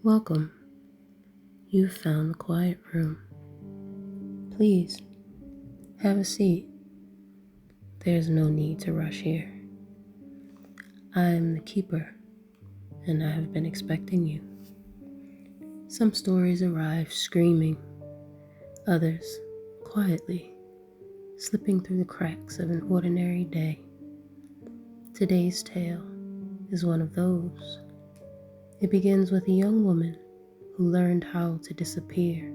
Welcome. You've found the quiet room. Please, have a seat. There's no need to rush here. I am the keeper, and I have been expecting you. Some stories arrive screaming, others quietly, slipping through the cracks of an ordinary day. Today's tale is one of those. It begins with a young woman who learned how to disappear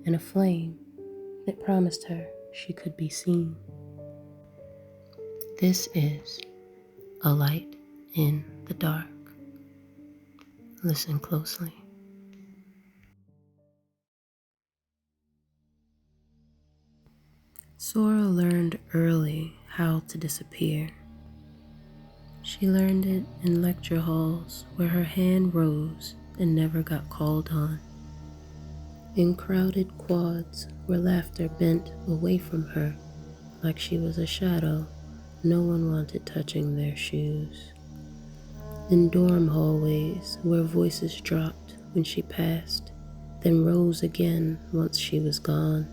in a flame that promised her she could be seen. This is A Light in the Dark. Listen closely. Sora learned early how to disappear. She learned it in lecture halls where her hand rose and never got called on. In crowded quads where laughter bent away from her like she was a shadow no one wanted touching their shoes. In dorm hallways where voices dropped when she passed, then rose again once she was gone.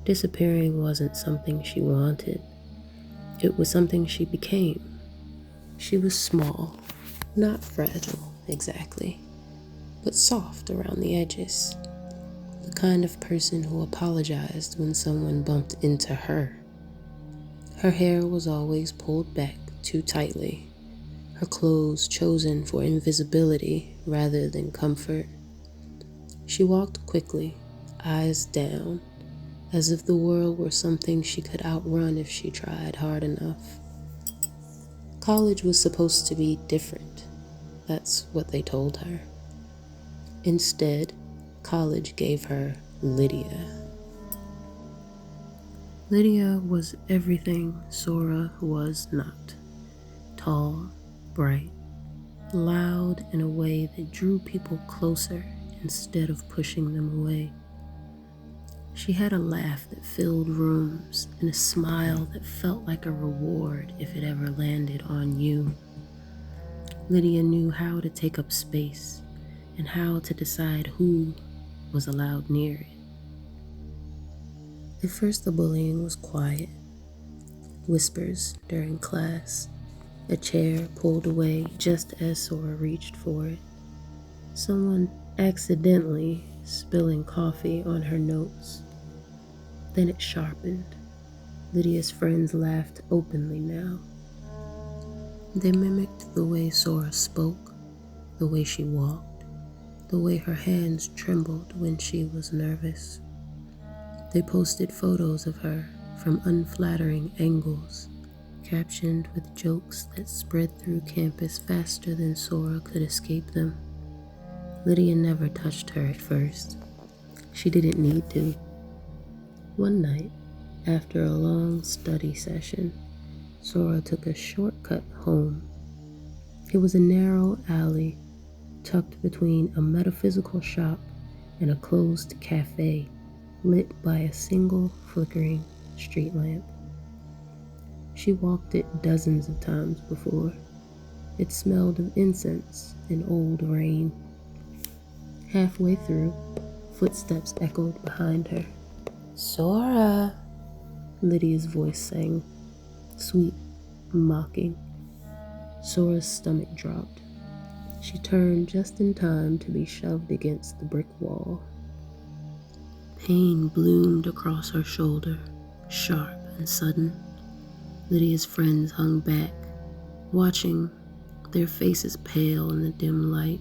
Disappearing wasn't something she wanted. It was something she became. She was small, not fragile exactly, but soft around the edges. The kind of person who apologized when someone bumped into her. Her hair was always pulled back too tightly, her clothes chosen for invisibility rather than comfort. She walked quickly, eyes down, as if the world were something she could outrun if she tried hard enough. College was supposed to be different. That's what they told her. Instead, college gave her Lydia. Lydia was everything Sora was not. Tall, bright, loud in a way that drew people closer instead of pushing them away. She had a laugh that filled rooms and a smile that felt like a reward if it ever landed on you. Lydia knew how to take up space and how to decide who was allowed near it. At first, the bullying was quiet. Whispers during class, a chair pulled away just as Sora reached for it, someone accidentally spilling coffee on her notes. Then it sharpened. Lydia's friends laughed openly now. They mimicked the way Sora spoke, the way she walked, the way her hands trembled when she was nervous. They posted photos of her from unflattering angles, captioned with jokes that spread through campus faster than Sora could escape them. Lydia never touched her at first. She didn't need to. One night, after a long study session, Sora took a shortcut home. It was a narrow alley tucked between a metaphysical shop and a closed cafe, lit by a single flickering street lamp. She walked it dozens of times before. It smelled of incense and old rain. Halfway through, footsteps echoed behind her. "Sora!" Lydia's voice sang, sweet, mocking. Sora's stomach dropped. She turned just in time to be shoved against the brick wall. Pain bloomed across her shoulder, sharp and sudden. Lydia's friends hung back, watching, their faces pale in the dim light.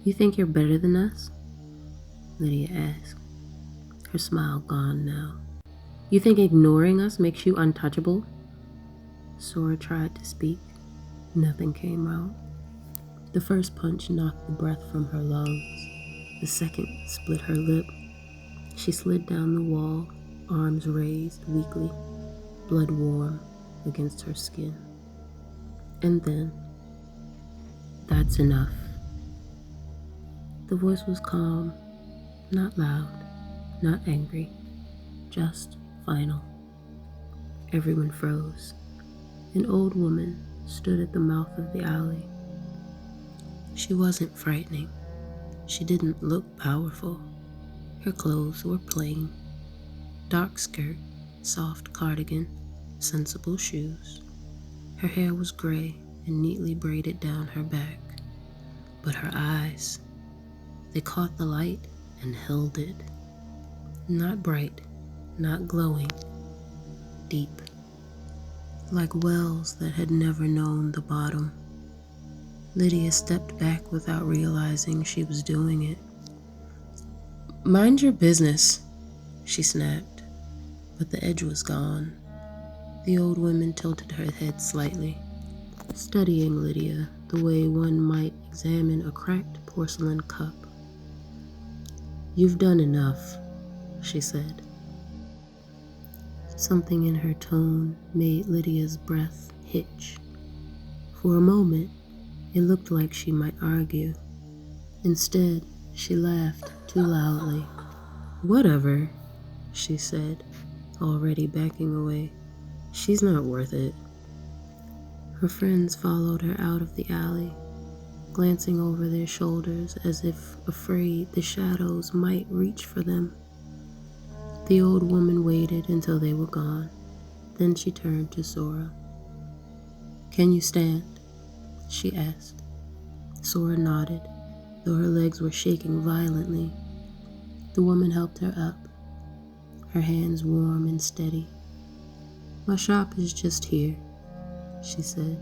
"You think you're better than us?" Lydia asked, her smile gone now. "You think ignoring us makes you untouchable?" Sora tried to speak. Nothing came out. The first punch knocked the breath from her lungs. The second split her lip. She slid down the wall, arms raised weakly, blood warm against her skin. And then, "That's enough." The voice was calm, not loud, not angry, just final. Everyone froze. An old woman stood at the mouth of the alley. She wasn't frightening. She didn't look powerful. Her clothes were plain. Dark skirt, soft cardigan, sensible shoes. Her hair was gray and neatly braided down her back. But her eyes, they caught the light and held it. Not bright, not glowing, deep. Like wells that had never known the bottom. Lydia stepped back without realizing she was doing it. "Mind your business," she snapped, but the edge was gone. The old woman tilted her head slightly, studying Lydia the way one might examine a cracked porcelain cup. "You've done enough," she said. Something in her tone made Lydia's breath hitch. For a moment, it looked like she might argue. Instead, she laughed too loudly. "Whatever," she said, already backing away. "She's not worth it." Her friends followed her out of the alley, glancing over their shoulders as if afraid the shadows might reach for them. The old woman waited until they were gone. Then she turned to Sora. "Can you stand?" she asked. Sora nodded, though her legs were shaking violently. The woman helped her up, her hands warm and steady. "My shop is just here," she said,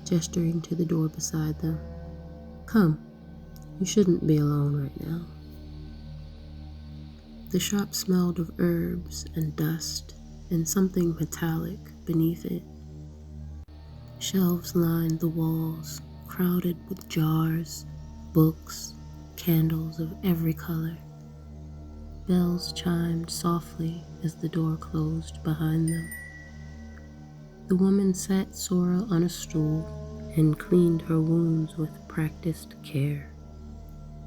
gesturing to the door beside them. "Come, you shouldn't be alone right now." The shop smelled of herbs and dust and something metallic beneath it. Shelves lined the walls, crowded with jars, books, candles of every color. Bells chimed softly as the door closed behind them. The woman sat Sora on a stool and cleaned her wounds with practiced care.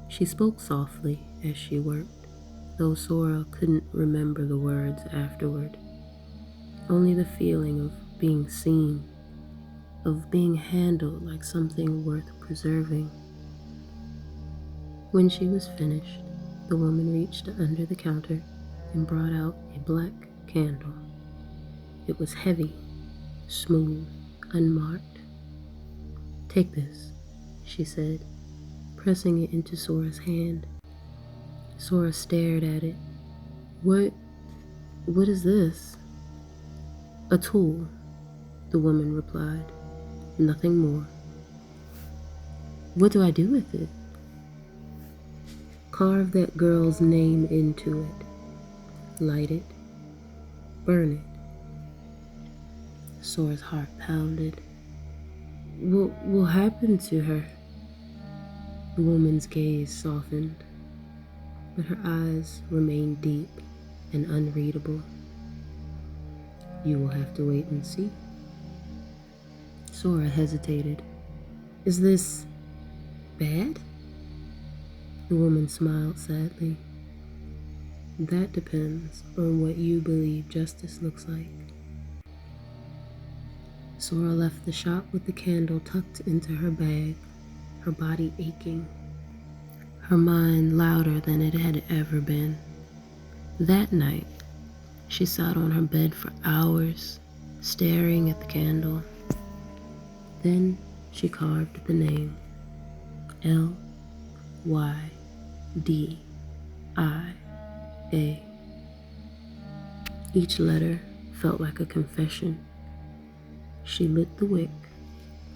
She spoke softly as she worked, though Sora couldn't remember the words afterward. Only the feeling of being seen, of being handled like something worth preserving. When she was finished, the woman reached under the counter and brought out a black candle. It was heavy, smooth, unmarked. "Take this," she said, pressing it into Sora's hand. Sora stared at it. What is this?" "A tool," the woman replied. "Nothing more." "What do I do with it?" "Carve that girl's name into it. Light it. Burn it." Sora's heart pounded. What will happen to her?" The woman's gaze softened, but her eyes remained deep and unreadable. "You will have to wait and see." Sora hesitated. "Is this bad?" The woman smiled sadly. "That depends on what you believe justice looks like." Sora left the shop with the candle tucked into her bag, her body aching, her mind louder than it had ever been. That night, she sat on her bed for hours, staring at the candle. Then she carved the name, Lydia. Each letter felt like a confession. She lit the wick,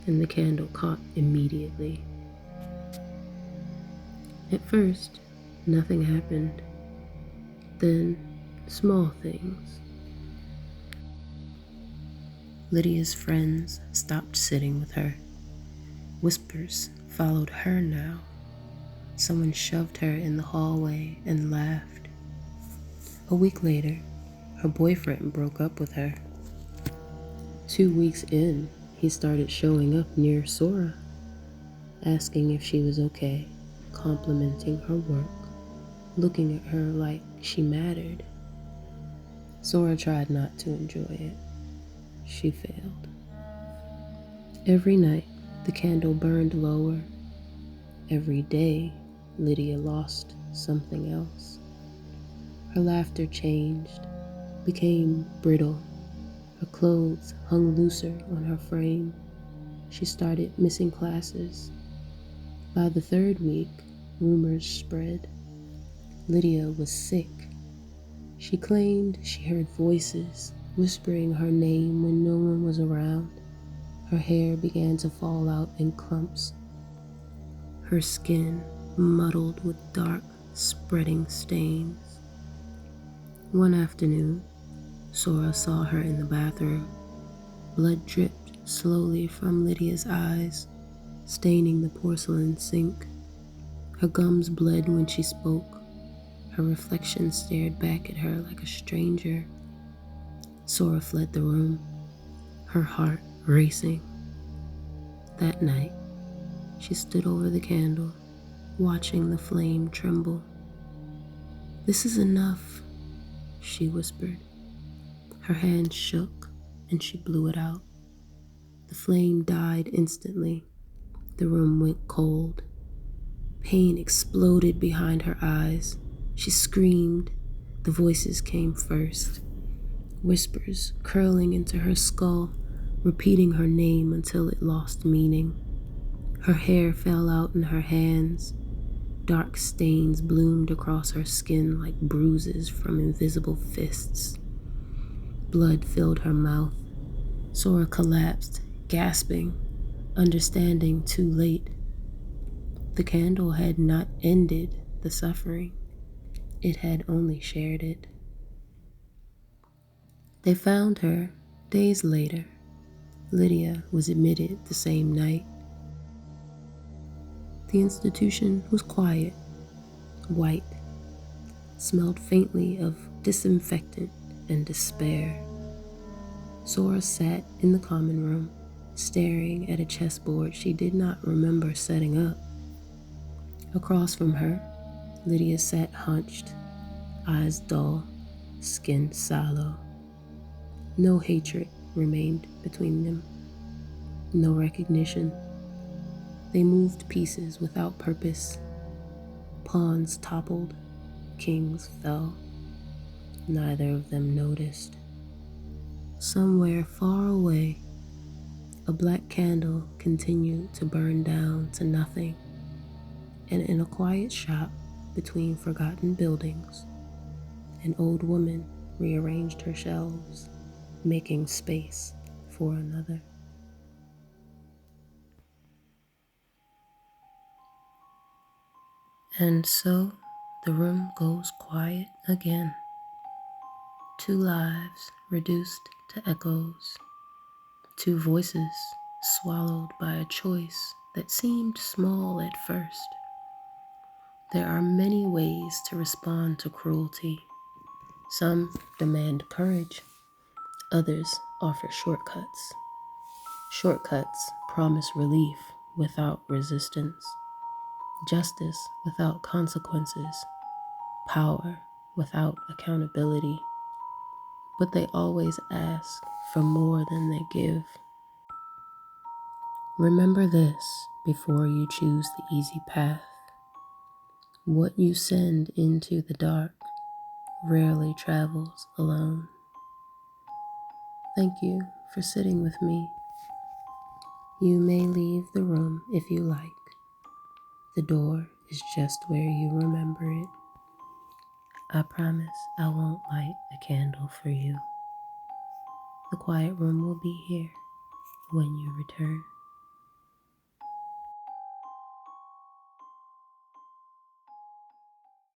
and the candle caught immediately. At first, nothing happened. Then, small things. Lydia's friends stopped sitting with her. Whispers followed her now. Someone shoved her in the hallway and laughed. A week later, her boyfriend broke up with her. 2 weeks in, he started showing up near Sora, asking if she was okay, complimenting her work, looking at her like she mattered. Sora tried not to enjoy it. She failed. Every night, the candle burned lower, Every day, Lydia lost something else. Her laughter changed, became brittle. Her clothes hung looser on her frame. She started missing classes. By the third week, rumors spread. Lydia was sick. She claimed she heard voices whispering her name when no one was around. Her hair began to fall out in clumps. Her skin muddled with dark, spreading stains. One afternoon, Sora saw her in the bathroom. Blood dripped slowly from Lydia's eyes, staining the porcelain sink. Her gums bled when she spoke. Her reflection stared back at her like a stranger. Sora fled the room, her heart racing. That night, she stood over the candle, watching the flame tremble. "This is enough," she whispered. Her hand shook, and she blew it out. The flame died instantly. The room went cold. Pain exploded behind her eyes. She screamed. The voices came first, whispers curling into her skull, repeating her name until it lost meaning. Her hair fell out in her hands. Dark stains bloomed across her skin like bruises from invisible fists. Blood filled her mouth. Sora collapsed, gasping, understanding too late. The candle had not ended the suffering. It had only shared it. They found her days later. Lydia was admitted the same night. The institution was quiet, white, smelled faintly of disinfectant and despair. Sora sat in the common room, staring at a chessboard she did not remember setting up. Across from her, Lydia sat hunched, eyes dull, skin sallow. No hatred remained between them, no recognition. They moved pieces without purpose. Pawns toppled, kings fell. Neither of them noticed. Somewhere far away, a black candle continued to burn down to nothing, and in a quiet shop between forgotten buildings, an old woman rearranged her shelves, making space for another. And so the room goes quiet again. Two lives reduced to echoes. Two voices swallowed by a choice that seemed small at first. There are many ways to respond to cruelty. Some demand courage. Others offer shortcuts. Shortcuts promise relief without resistance, justice without consequences, power without accountability. But they always ask for more than they give. Remember this before you choose the easy path. What you send into the dark rarely travels alone. Thank you for sitting with me. You may leave the room if you like. The door is just where you remember it. I promise I won't light a candle for you. The quiet room will be here when you return.